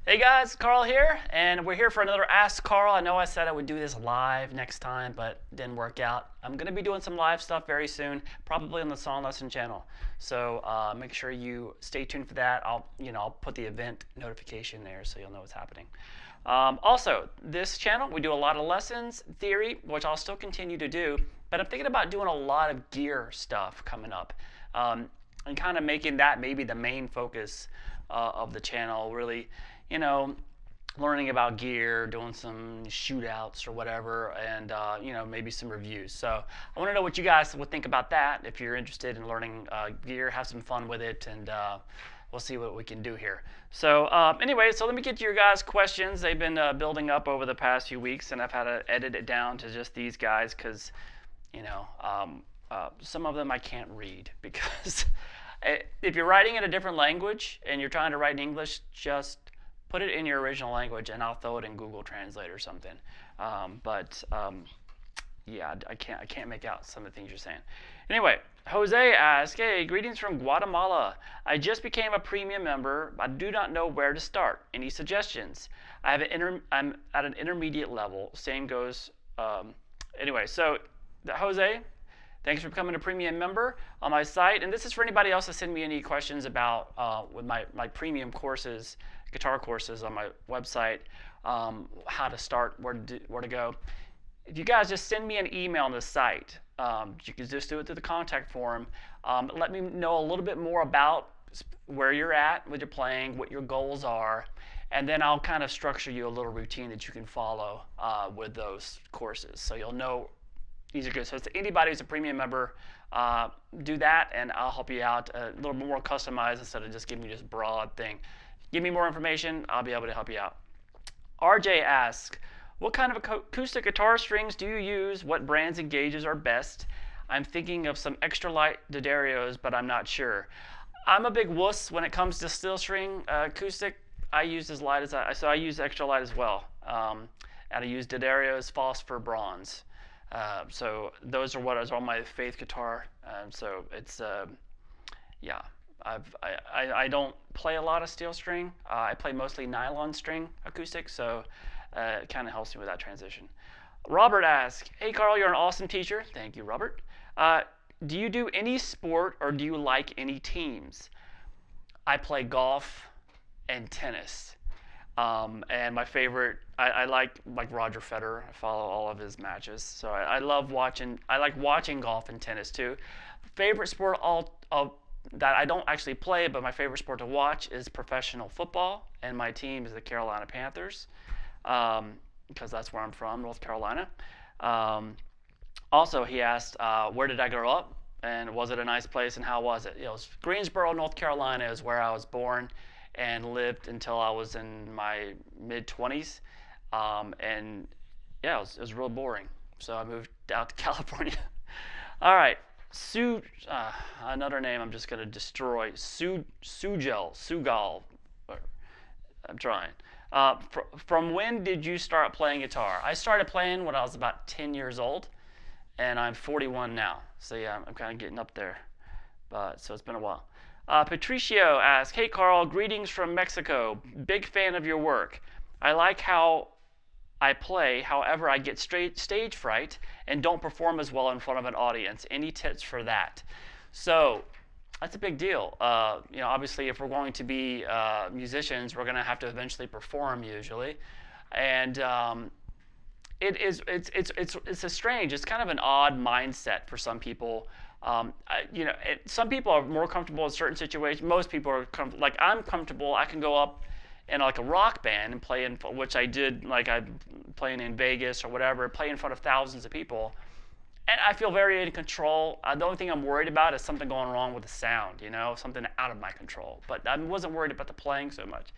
Hey guys, Carl here, and we're here for another Ask Carl. I know I said I would do this live next time, but didn't work out. I'm going to be doing some live stuff very soon, probably on the Song Lesson channel. So make sure you stay tuned for that. I'll put the event notification there so you'll know what's happening. Also, this channel, we do a lot of lessons, theory, which I'll still continue to do, but I'm thinking about doing a lot of gear stuff coming up, and kind of making that maybe the main focus of the channel, really, you know, learning about gear, doing some shootouts or whatever, and maybe some reviews. So I want to know what you guys would think about that. If you're interested in learning gear, have some fun with it, and we'll see what we can do here. So anyway, so let me get to your guys' questions. They've been building up over the past few weeks, and I've had to edit it down to just these guys because, some of them I can't read because if you're writing in a different language and you're trying to write in English, just put it in your original language and I'll throw it in Google Translate or something. Yeah, I can't make out some of the things you're saying. Anyway, Jose asks, hey, greetings from Guatemala. I just became a premium member. I do not know where to start. Any suggestions? I'm at an intermediate level. Same goes. Anyway, so Jose, thanks for becoming a premium member on my site. And this is for anybody else to send me any questions about with my premium courses, guitar courses on my website, how to start, where to go. If you guys just send me an email on the site, you can just do it through the contact form. Let me know a little bit more about where you're at with your playing, what your goals are, and then I'll kind of structure you a little routine that you can follow with those courses. So you'll know these are good. So to anybody who's a premium member, do that, and I'll help you out a little bit more customized instead of just giving you this broad thing. Give me more information, I'll be able to help you out. RJ asks, what kind of acoustic guitar strings do you use? What brands and gauges are best? I'm thinking of some extra light D'Addario, but I'm not sure. I'm a big wuss when it comes to steel string acoustic. I use as light as so I use extra light as well. And I use D'Addario's phosphor bronze. So those are what is on my Faith guitar. So it's yeah. I don't play a lot of steel string. I play mostly nylon string acoustic, so it kind of helps me with that transition. Robert asks, hey Carl, you're an awesome teacher. Thank you, Robert. Do you do any sport or do you like any teams? I play golf and tennis. And my favorite, I like Roger Federer. I follow all of his matches. So I love watching, I like watching golf and tennis too. Favorite sport that I don't actually play, but my favorite sport to watch is professional football, and my team is the Carolina Panthers, because that's where I'm from, North Carolina. Also, he asked, where did I grow up, and was it a nice place, and how was it? Greensboro, North Carolina is where I was born and lived until I was in my mid-20s, and yeah, it was real boring, so I moved out to California. All right. Another name I'm just going to destroy. Sugal. I'm trying. From when did you start playing guitar? I started playing when I was about 10 years old, and I'm 41 now. So yeah, I'm kind of getting up there. So it's been a while. Patricio asks, hey Carl, greetings from Mexico. Big fan of your work. I like how I play, however, I get stage fright and don't perform as well in front of an audience. Any tips for that? So that's a big deal. Obviously, if we're going to be musicians, we're going to have to eventually perform usually, and it's a strange. It's kind of an odd mindset for some people. Some people are more comfortable in certain situations. Most people are like I'm comfortable. I can go up in like a rock band and play in, which I did, like I'm playing in Vegas or whatever, play in front of thousands of people, and I feel very in control. The only thing I'm worried about is something going wrong with the sound, something out of my control. But I wasn't worried about the playing so much.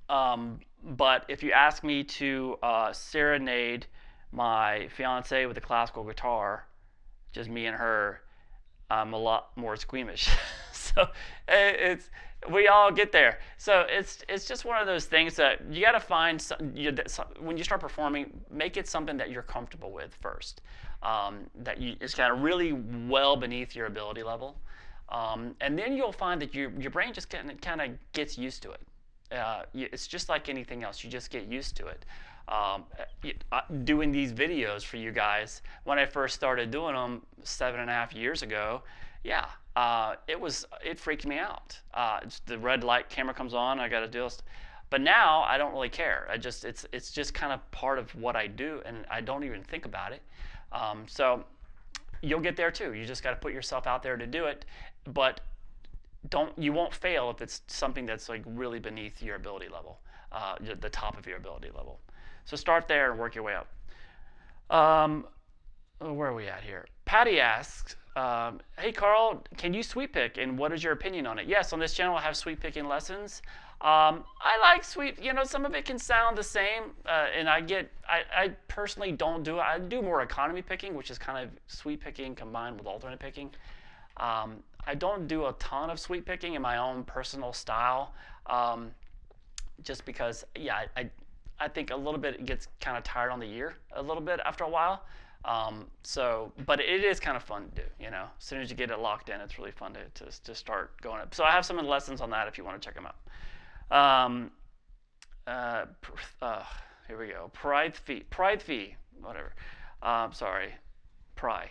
But if you ask me to serenade my fiance with a classical guitar, just me and her, I'm a lot more squeamish. So we all get there. So it's just one of those things that you got to find. When you start performing, make it something that you're comfortable with first. It's kind of really well beneath your ability level, and then you'll find that your brain just kind of gets used to it. It's just like anything else. You just get used to it. Doing these videos for you guys, when I first started doing them 7.5 years ago, yeah, it freaked me out. The red light camera comes on, I got to deal. But now I don't really care. It's just kind of part of what I do, and I don't even think about it. So you'll get there too. You just got to put yourself out there to do it, but you won't fail if it's something that's like really beneath your ability level, the top of your ability level. So start there and work your way up. Where are we at here? Patty asks, hey Carl, can you sweep pick, and what is your opinion on it? Yes, on this channel I have sweep picking lessons. I like sweep. Some of it can sound the same, and I personally don't do it. I do more economy picking, which is kind of sweep picking combined with alternate picking. I don't do a ton of sweep picking in my own personal style, just because, yeah, I think a little bit it gets kind of tired on the ear a little bit after a while. But it is kind of fun to do. As soon as you get it locked in, it's really fun to start going up. So I have some of the lessons on that if you want to check them out. Here we go. Pride fee, whatever. Sorry, Pry.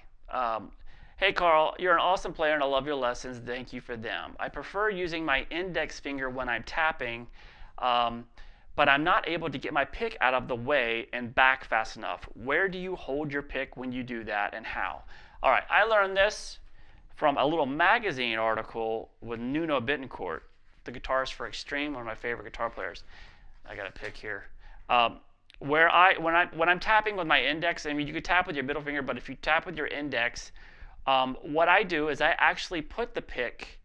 Hey Carl, you're an awesome player and I love your lessons. Thank you for them. I prefer using my index finger when I'm tapping, but I'm not able to get my pick out of the way and back fast enough. Where do you hold your pick when you do that, and how? All right, I learned this from a little magazine article with Nuno Bittencourt, the guitarist for Extreme, one of my favorite guitar players. I got a pick here. When I'm tapping with my index, I mean, you could tap with your middle finger, but if you tap with your index, what I do is I actually put the pick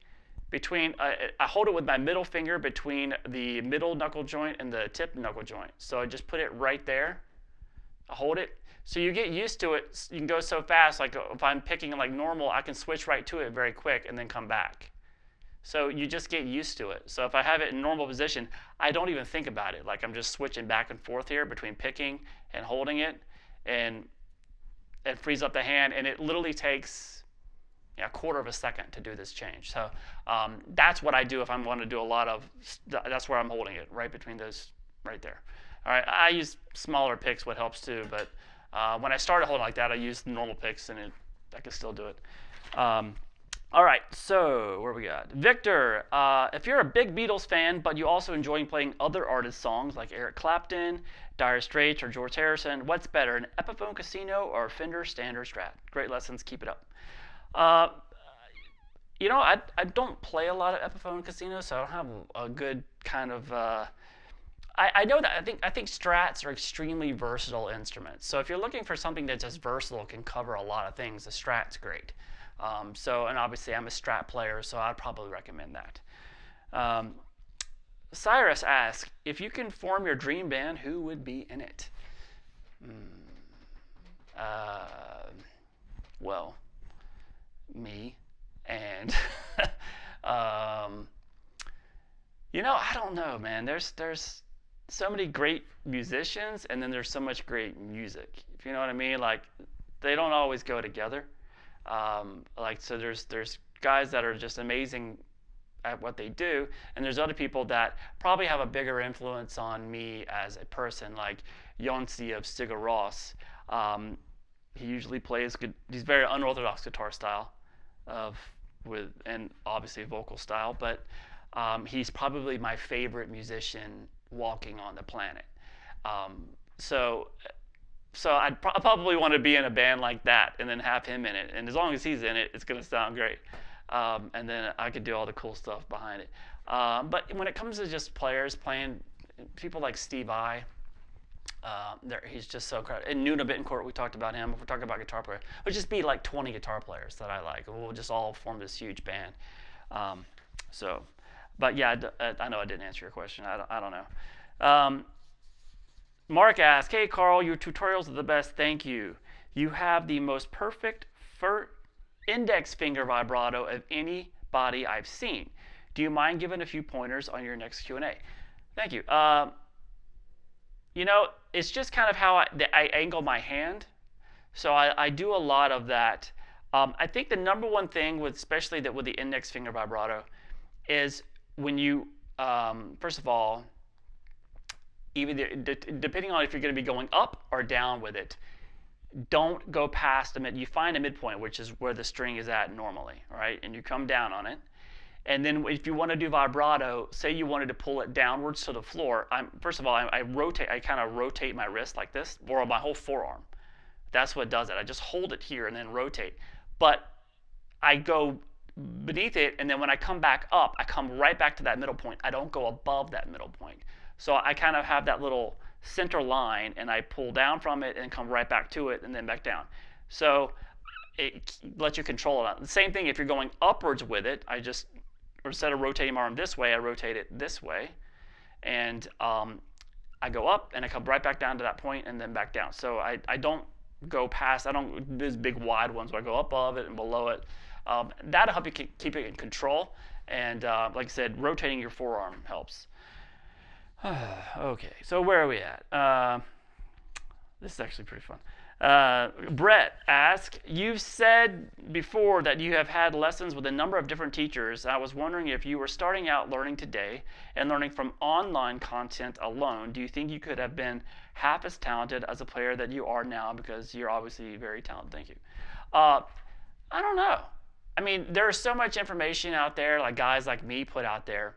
between, I hold it with my middle finger between the middle knuckle joint and the tip knuckle joint. So I just put it right there. I hold it. So you get used to it. You can go so fast, like if I'm picking like normal, I can switch right to it very quick and then come back. So you just get used to it. So if I have it in normal position, I don't even think about it. Like I'm just switching back and forth here between picking and holding it, and it frees up the hand, and it literally takes a quarter of a second to do this change. So that's what I do if I want to do a lot of, that's where I'm holding it, right between those, right there. All right, I use smaller picks, what helps too, but when I started holding like that, I used normal picks, and I could still do it. All right, so where we got? Victor, if you're a big Beatles fan, but you also enjoy playing other artists' songs like Eric Clapton, Dire Straits, or George Harrison, what's better, an Epiphone Casino or Fender Standard Strat? Great lessons, keep it up. I don't play a lot of Epiphone Casino, so I don't have a good kind of. I know that I think Strats are extremely versatile instruments. So if you're looking for something that's just versatile, can cover a lot of things, the Strat's great. And obviously I'm a Strat player, so I'd probably recommend that. Cyrus asks, if you can form your dream band, who would be in it? Well, me, and I don't know, man. There's so many great musicians, and then there's so much great music. If you know what I mean, like they don't always go together. So there's guys that are just amazing at what they do, and there's other people that probably have a bigger influence on me as a person, like Jonsi of Sigur Rós. He usually plays good. He's very unorthodox guitar style, and obviously vocal style, but he's probably my favorite musician walking on the planet. So I'd probably want to be in a band like that and then have him in it. And as long as he's in it, it's going to sound great. And then I could do all the cool stuff behind it. But when it comes to just players playing, people like Steve Vai, he's just so incredible. And Nuno Bittencourt, we talked about him. If we're talking about guitar players, it would just be like 20 guitar players that I like. We'll just all form this huge band. But yeah, I know I didn't answer your question. I don't know. Mark asks, hey Carl, your tutorials are the best, thank you. You have the most perfect index finger vibrato of anybody I've seen. Do you mind giving a few pointers on your next Q&A? Thank you. It's just kind of how I angle my hand. So I do a lot of that. I think the number one thing, especially with the index finger vibrato, is when you first of all, even depending on if you're going to be going up or down with it, don't go past a mid. You find a midpoint, which is where the string is at normally, right? And you come down on it. And then if you want to do vibrato, say you wanted to pull it downwards to the floor, first of all, I kind of rotate my wrist like this, or my whole forearm. That's what does it. I just hold it here and then rotate. But I go beneath it, and then when I come back up, I come right back to that middle point. I don't go above that middle point. So I kind of have that little center line, and I pull down from it and come right back to it and then back down. So it lets you control it. The same thing if you're going upwards with it. Instead of rotating my arm this way, I rotate it this way, and I go up and I come right back down to that point and then back down. So I don't go past. I don't do these big wide ones where I go above it and below it. That'll help you keep it in control. And like I said, rotating your forearm helps. Okay, so where are we at? This is actually pretty fun. Brett asks, you've said before that you have had lessons with a number of different teachers. I was wondering if you were starting out learning today and learning from online content alone, do you think you could have been half as talented as a player that you are now? Because you're obviously very talented. Thank you. I don't know. I mean, there's so much information out there, like guys like me put out there.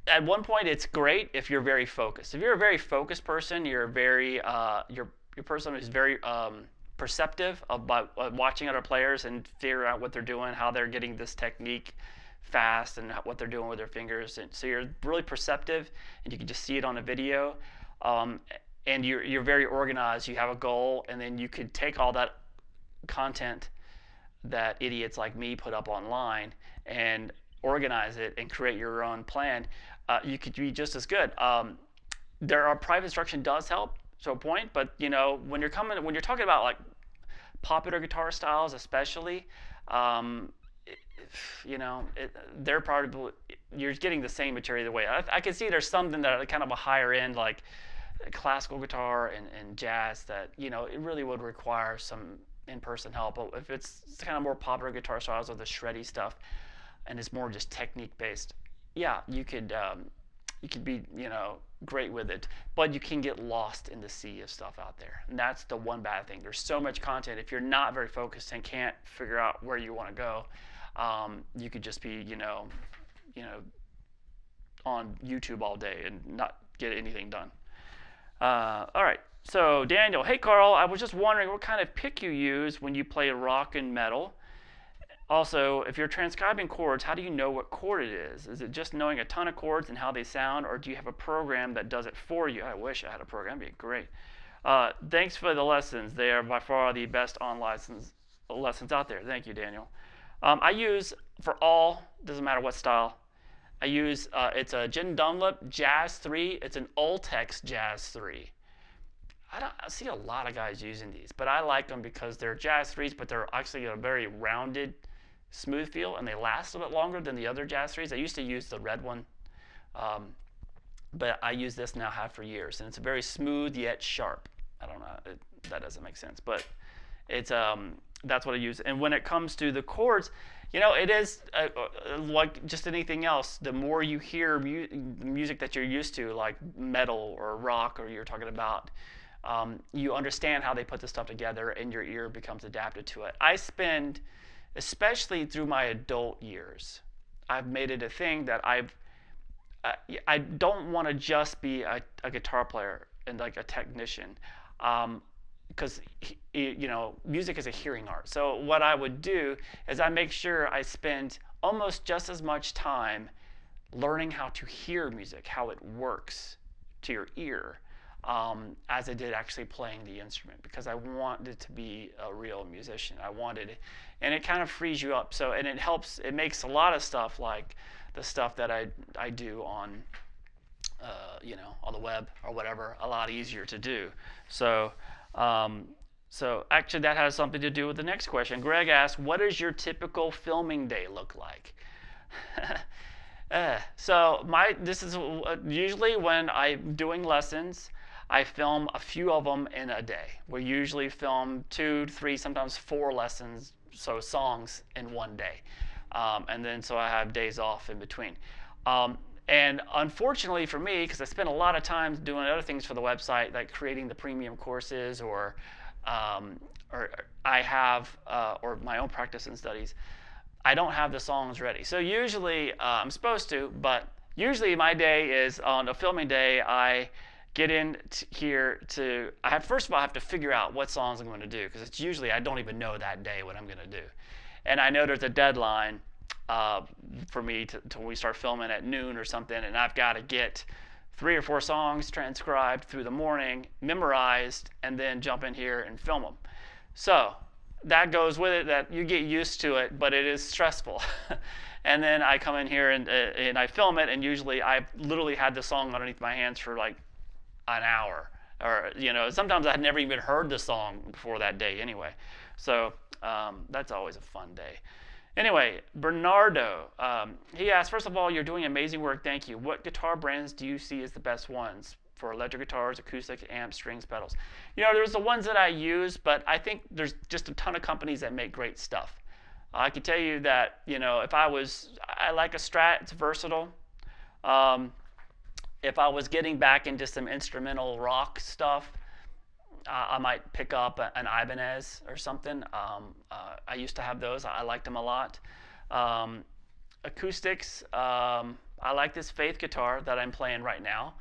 At one point, it's great if you're very focused. If you're a very focused person, you're a person who's very perceptive about watching other players and figure out what they're doing, how they're getting this technique fast, and what they're doing with their fingers. And so you're really perceptive, and you can just see it on a video. And you're very organized. You have a goal, and then you could take all that content that idiots like me put up online and organize it and create your own plan. You could be just as good. Private instruction does help to a point, but when you're talking about like popular guitar styles, especially, they're probably, you're getting the same material either way. I can see there's something that are kind of a higher end, like classical guitar and jazz, that it really would require some in-person help. But if it's kind of more popular guitar styles or the shreddy stuff, and it's more just technique based, yeah, you could be great with it, but you can get lost in the sea of stuff out there, and that's the one bad thing. There's so much content. If you're not very focused and can't figure out where you want to go, you could just be on YouTube all day and not get anything done. All right, so Daniel, hey Carl, I was just wondering what kind of pick you use when you play rock and metal. Also, if you're transcribing chords, how do you know what chord it is? Is it just knowing a ton of chords and how they sound, or do you have a program that does it for you? I wish I had a program. That'd be great. Thanks for the lessons. They are by far the best online lessons out there. Thank you, Daniel. I use, for all, doesn't matter what style, I use, it's a Jen Dunlop Jazz 3. It's an Ultex Jazz 3. I see a lot of guys using these, but I like them because they're Jazz 3s, but they're actually a very rounded, smooth feel, and they last a little bit longer than the other Jazz 3s. I used to use the red one, but I use this now for years, and it's very smooth yet sharp. I don't know, that doesn't make sense, but it's that's what I use. And when it comes to the chords, it is like just anything else. The more you hear music that you're used to, like metal or rock, or you're talking about, you understand how they put this stuff together, and your ear becomes adapted to it. I spend, especially through my adult years, I've made it a thing that I don't want to just be a guitar player and like a technician, because music is a hearing art. So what I would do is I make sure I spend almost just as much time learning how to hear music, how it works to your ear, as I did actually playing the instrument, because I wanted to be a real musician. I wanted it, and it kind of frees you up. So, and it helps. It makes a lot of stuff, like the stuff that I do on, on the web or whatever, a lot easier to do. So, so actually, that has something to do with the next question. Greg asked, "What does your typical filming day look like?" So this is usually when I'm doing lessons. I film a few of them in a day. We usually film 2, 3, sometimes 4 lessons, so songs in one day. and then so I have days off in between. And unfortunately for me, because I spend a lot of time doing other things for the website, like creating the premium courses, or I have or my own practice and studies, I don't have the songs ready. So usually I'm supposed to, but usually my day is on a filming day. I get in here to first of all I have to figure out what songs I'm going to do, because it's usually I don't even know that day what I'm going to do, and I know there's a deadline for me till we start filming at noon or something, and I've got to get 3 or 4 songs transcribed through the morning, memorized, and then jump in here and film them. So that goes with it, that you get used to it, but it is stressful. And then I come in here and I film it, and usually I literally had the song underneath my hands for like an hour, or sometimes I had never even heard the song before that day anyway. So that's always a fun day. Anyway, Bernardo, he asked, first of all, you're doing amazing work, thank you. What guitar brands do you see as the best ones for electric guitars, acoustic, amps, strings, pedals? There's the ones that I use, but I think there's just a ton of companies that make great stuff. I can tell you that, I like a Strat, it's versatile. If I was getting back into some instrumental rock stuff, I might pick up an Ibanez or something. I used to have those. I liked them a lot. Acoustics, I like this Faith guitar that I'm playing right now.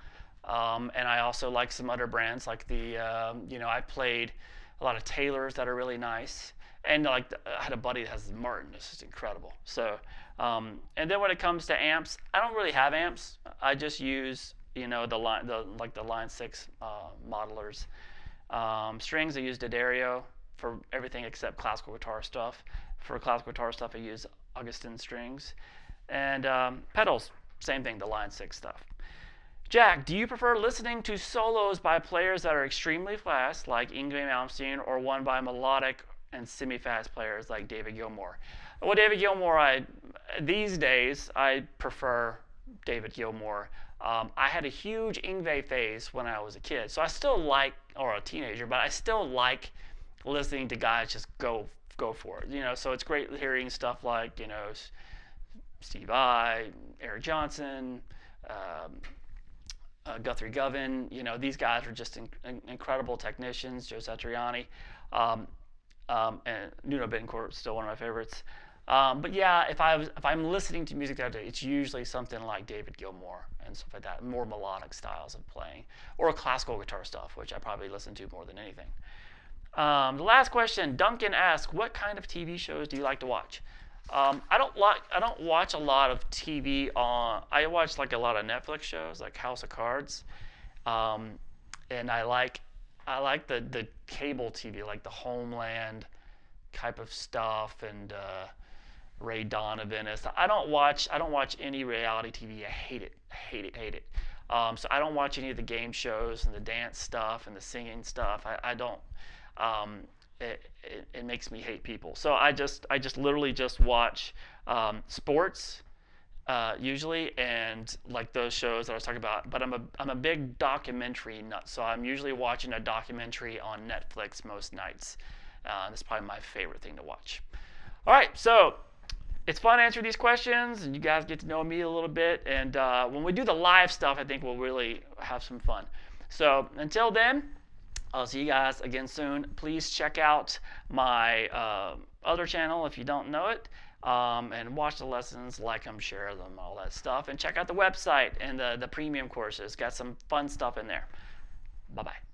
And I also like some other brands like I played a lot of Taylors that are really nice. And I had a buddy that has Martin. It's just incredible. So, and then when it comes to amps, I don't really have amps. I just use the Line 6 modelers. Strings, I use D'Addario for everything except classical guitar stuff. For classical guitar stuff, I use Augustin strings. And pedals, same thing, the Line 6 stuff. Jack, do you prefer listening to solos by players that are extremely fast, like Yngwie Malmsteen, or one by melodic and semi-fast players like David Gilmour? Well, David Gilmour, these days, I prefer David Gilmour. I had a huge Yngwie phase when I was a kid, so I still like, or a teenager, but I still like listening to guys just go for it. So it's great hearing stuff like, Steve Vai, Eric Johnson, Guthrie Govan. These guys are just incredible technicians. Joe Satriani, and Nuno Bettencourt is still one of my favorites. But yeah, if I'm listening to music that day, it's usually something like David Gilmour and stuff like that, more melodic styles of playing, or classical guitar stuff, which I probably listen to more than anything. The last question, Duncan asks, what kind of TV shows do you like to watch? I don't watch a lot of TV I watch like a lot of Netflix shows, like House of Cards, and I like the cable TV, like the Homeland type of stuff, and Ray Donovan. I don't watch any reality TV. I hate it. So I don't watch any of the game shows and the dance stuff and the singing stuff. I don't. It makes me hate people. So I just literally just watch sports usually, and like those shows that I was talking about. But I'm a big documentary nut. So I'm usually watching a documentary on Netflix most nights. That's probably my favorite thing to watch. All right, so it's fun answering these questions, and you guys get to know me a little bit. And when we do the live stuff, I think we'll really have some fun. So until then, I'll see you guys again soon. Please check out my other channel if you don't know it, and watch the lessons, like them, share them, all that stuff. And check out the website and the premium courses. Got some fun stuff in there. Bye-bye.